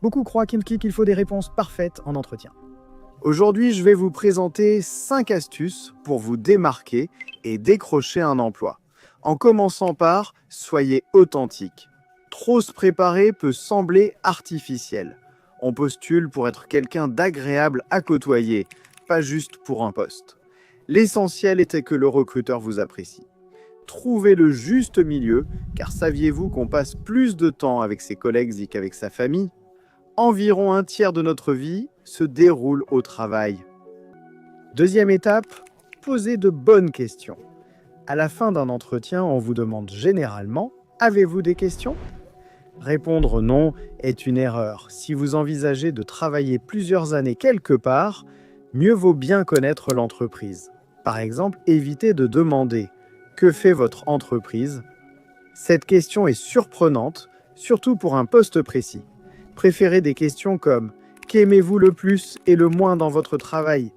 Beaucoup croient qu'il faut des réponses parfaites en entretien. Aujourd'hui, je vais vous présenter 5 astuces pour vous démarquer et décrocher un emploi. En commençant par « Soyez authentique ». Trop se préparer peut sembler artificiel. On postule pour être quelqu'un d'agréable à côtoyer, pas juste pour un poste. L'essentiel était que le recruteur vous apprécie. Trouvez le juste milieu, car saviez-vous qu'on passe plus de temps avec ses collègues qu'avec sa famille ? Environ un tiers de notre vie se déroule au travail. Deuxième étape, posez de bonnes questions. À la fin d'un entretien, on vous demande généralement « Avez-vous des questions ?» Répondre non est une erreur. Si vous envisagez de travailler plusieurs années quelque part, mieux vaut bien connaître l'entreprise. Par exemple, évitez de demander « Que fait votre entreprise ?» Cette question est surprenante, surtout pour un poste précis. Préférez des questions comme « Qu'aimez-vous le plus et le moins dans votre travail ?»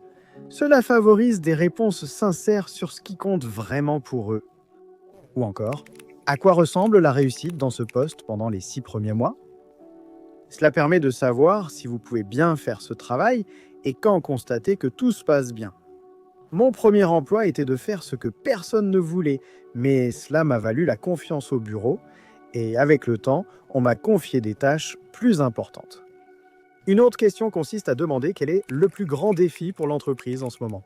Cela favorise des réponses sincères sur ce qui compte vraiment pour eux. Ou encore, à quoi ressemble la réussite dans ce poste pendant les 6 premiers mois? Cela permet de savoir si vous pouvez bien faire ce travail et quand constater que tout se passe bien. Mon premier emploi était de faire ce que personne ne voulait, mais cela m'a valu la confiance au bureau et avec le temps, on m'a confié des tâches plus importantes. Une autre question consiste à demander quel est le plus grand défi pour l'entreprise en ce moment.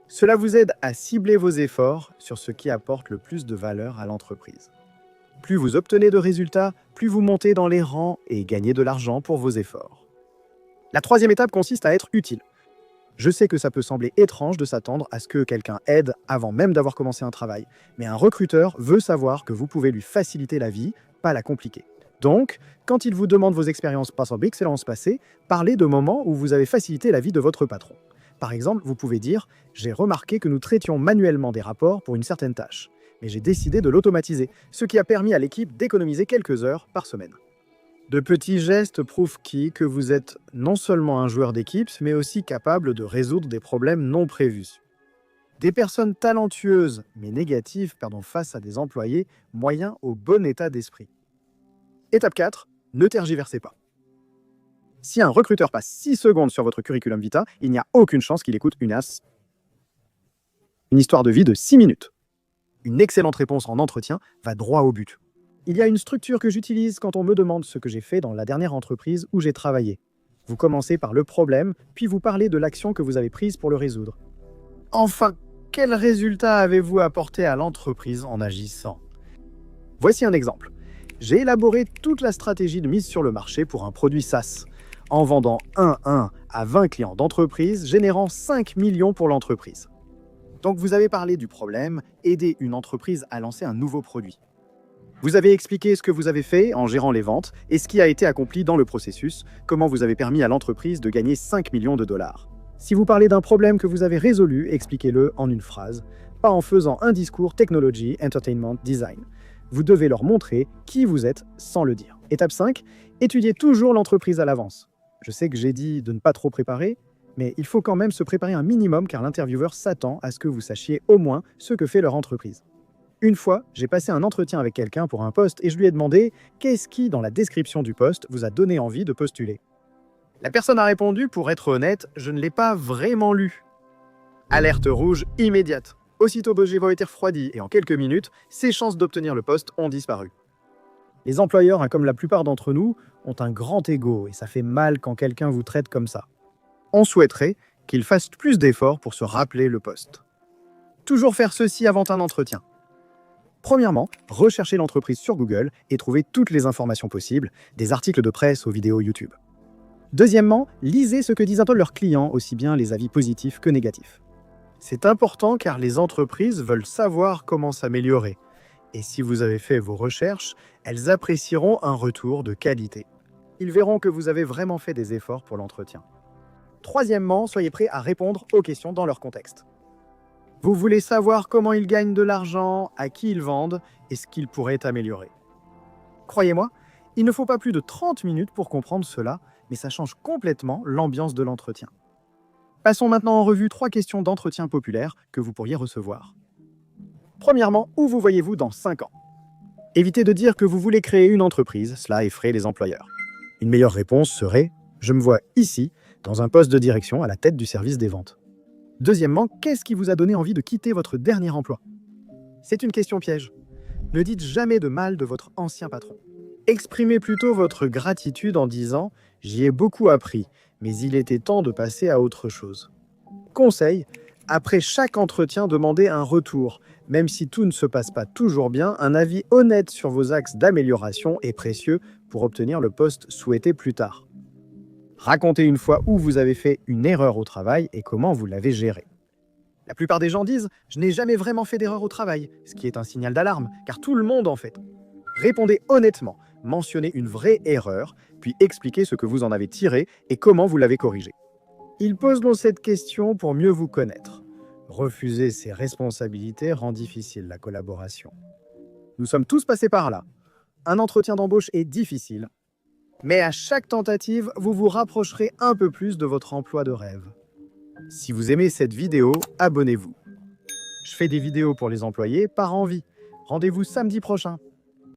Cela vous aide à cibler vos efforts sur ce qui apporte le plus de valeur à l'entreprise. Plus vous obtenez de résultats, plus vous montez dans les rangs et gagnez de l'argent pour vos efforts. La troisième étape consiste à être utile. Je sais que ça peut sembler étrange de s'attendre à ce que quelqu'un aide avant même d'avoir commencé un travail, mais un recruteur veut savoir que vous pouvez lui faciliter la vie, pas la compliquer. Donc, quand il vous demande vos expériences passées, excellence passée, parlez de moments où vous avez facilité la vie de votre patron. Par exemple, vous pouvez dire « J'ai remarqué que nous traitions manuellement des rapports pour une certaine tâche, mais j'ai décidé de l'automatiser, ce qui a permis à l'équipe d'économiser quelques heures par semaine. » De petits gestes prouvent que vous êtes non seulement un joueur d'équipe, mais aussi capable de résoudre des problèmes non prévus. Des personnes talentueuses, mais négatives, face à des employés moyens au bon état d'esprit. Étape 4, ne tergiversez pas. Si un recruteur passe 6 secondes sur votre curriculum vitae, il n'y a aucune chance qu'il écoute une histoire de vie de 6 minutes. Une excellente réponse en entretien va droit au but. Il y a une structure que j'utilise quand on me demande ce que j'ai fait dans la dernière entreprise où j'ai travaillé. Vous commencez par le problème, puis vous parlez de l'action que vous avez prise pour le résoudre. Enfin, quel résultat avez-vous apporté à l'entreprise en agissant? Voici un exemple. J'ai élaboré toute la stratégie de mise sur le marché pour un produit SaaS, en vendant 1 à 20 clients d'entreprise, générant 5 millions pour l'entreprise. Donc vous avez parlé du problème, aider une entreprise à lancer un nouveau produit. Vous avez expliqué ce que vous avez fait en gérant les ventes et ce qui a été accompli dans le processus, comment vous avez permis à l'entreprise de gagner 5 millions de dollars. Si vous parlez d'un problème que vous avez résolu, expliquez-le en une phrase, pas en faisant un discours technology, entertainment, design. Vous devez leur montrer qui vous êtes sans le dire. Étape 5, étudiez toujours l'entreprise à l'avance. Je sais que j'ai dit de ne pas trop préparer, mais il faut quand même se préparer un minimum car l'intervieweur s'attend à ce que vous sachiez au moins ce que fait leur entreprise. Une fois, j'ai passé un entretien avec quelqu'un pour un poste et je lui ai demandé « Qu'est-ce qui, dans la description du poste, vous a donné envie de postuler ?» La personne a répondu « Pour être honnête, je ne l'ai pas vraiment lu. » Alerte rouge immédiate. Aussitôt Bogevo a été refroidi et en quelques minutes, ses chances d'obtenir le poste ont disparu. Les employeurs, comme la plupart d'entre nous, ont un grand ego et ça fait mal quand quelqu'un vous traite comme ça. On souhaiterait qu'ils fassent plus d'efforts pour se rappeler le poste. Toujours faire ceci avant un entretien. Premièrement, recherchez l'entreprise sur Google et trouvez toutes les informations possibles, des articles de presse aux vidéos YouTube. Deuxièmement, lisez ce que disent leurs clients, aussi bien les avis positifs que négatifs. C'est important car les entreprises veulent savoir comment s'améliorer. Et si vous avez fait vos recherches, elles apprécieront un retour de qualité. Ils verront que vous avez vraiment fait des efforts pour l'entretien. Troisièmement, soyez prêts à répondre aux questions dans leur contexte. Vous voulez savoir comment ils gagnent de l'argent, à qui ils vendent et ce qu'ils pourraient améliorer. Croyez-moi, il ne faut pas plus de 30 minutes pour comprendre cela, mais ça change complètement l'ambiance de l'entretien. Passons maintenant en revue 3 questions d'entretien populaires que vous pourriez recevoir. Premièrement, où vous voyez-vous dans 5 ans? Évitez de dire que vous voulez créer une entreprise, cela effraie les employeurs. Une meilleure réponse serait « Je me vois ici, dans un poste de direction à la tête du service des ventes ». Deuxièmement, qu'est-ce qui vous a donné envie de quitter votre dernier emploi? C'est une question piège. Ne dites jamais de mal de votre ancien patron. Exprimez plutôt votre gratitude en disant « J'y ai beaucoup appris, mais il était temps de passer à autre chose ». Conseil, après chaque entretien, demandez un retour. Même si tout ne se passe pas toujours bien, un avis honnête sur vos axes d'amélioration est précieux pour obtenir le poste souhaité plus tard. Racontez une fois où vous avez fait une erreur au travail et comment vous l'avez gérée. La plupart des gens disent « Je n'ai jamais vraiment fait d'erreur au travail », ce qui est un signal d'alarme, car tout le monde en fait. Répondez honnêtement, mentionnez une vraie erreur, puis expliquez ce que vous en avez tiré et comment vous l'avez corrigé. Ils posent donc cette question pour mieux vous connaître. Refuser ses responsabilités rend difficile la collaboration. Nous sommes tous passés par là. Un entretien d'embauche est difficile, mais à chaque tentative, vous vous rapprocherez un peu plus de votre emploi de rêve. Si vous aimez cette vidéo, abonnez-vous. Je fais des vidéos pour les employés par envie. Rendez-vous samedi prochain.